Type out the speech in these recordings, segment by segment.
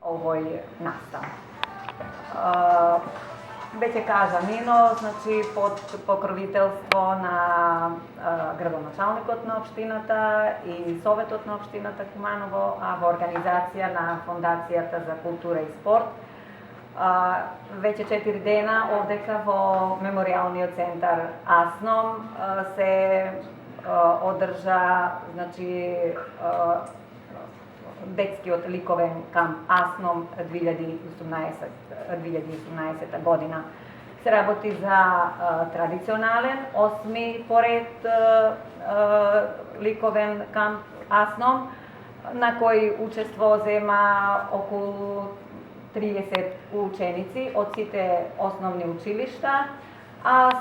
ovoj nastavi. Već je кажано, значи под покровителство на градоначалникот на општината и Советот на општината Куманово, а во организација на Фондацијата за култура и спорт. Веќе 4 дена овдека во Меморијалниот центар Асном се одржа, значи, детскиот ликовен камп Асном 2018 година. Се работи за традиционален, 8ми поред ликовен камп Асном, на кој учество зема околу 30 ученици од сите основни училишта, а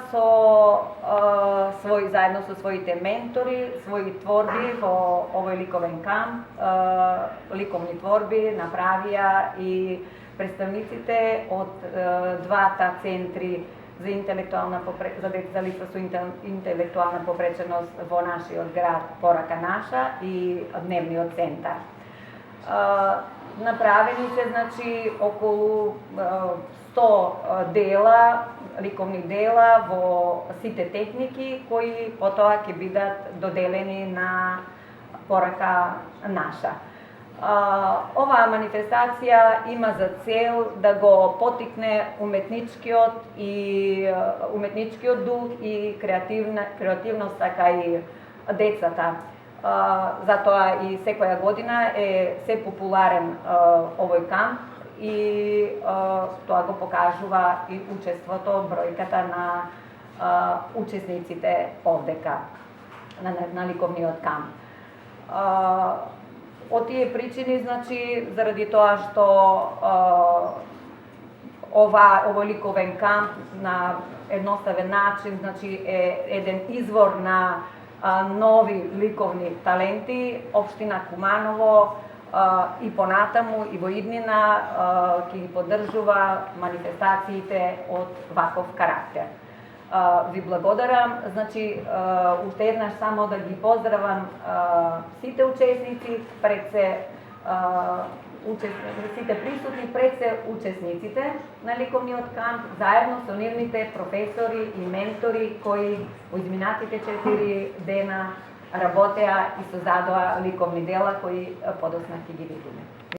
заедно со своите ментори, своји творби во овој ликовен камп, ликовни творби направија и представниците од двата центри за лица со интелектуална попреченост во нашиот град Порака наша и Дневниот центар. Направени се, значи, околу 100 дела, ликовни дела во сите техники, кои потоа ќе бидат доделени на Порака наша. Оваа манифестација има за цел да го поттикне уметничкиот дух и креативност, така и децата. Затоа и секоја година е се популарен овој камп и тоа го покажува и учеството, бројката на учесниците овдека на ликовниот камп. Од тие причини, значи, заради тоа што овој ликовен камп на едноставен начин, значи, е еден извор на нови ликовни таленти, општина Куманово и понатаму и во иднина ќе ги поддржува манифестациите од ваков карактер. Ви благодарам, значи, уште еднаш само да ги поздравам сите учесници, сите присутни, пред се учесниците на ликовниот камп, заедно со нивните професори и ментори кои во изминатите 4 дена работеа и создадоа ликовни дела кои подоцна ќе ги видиме.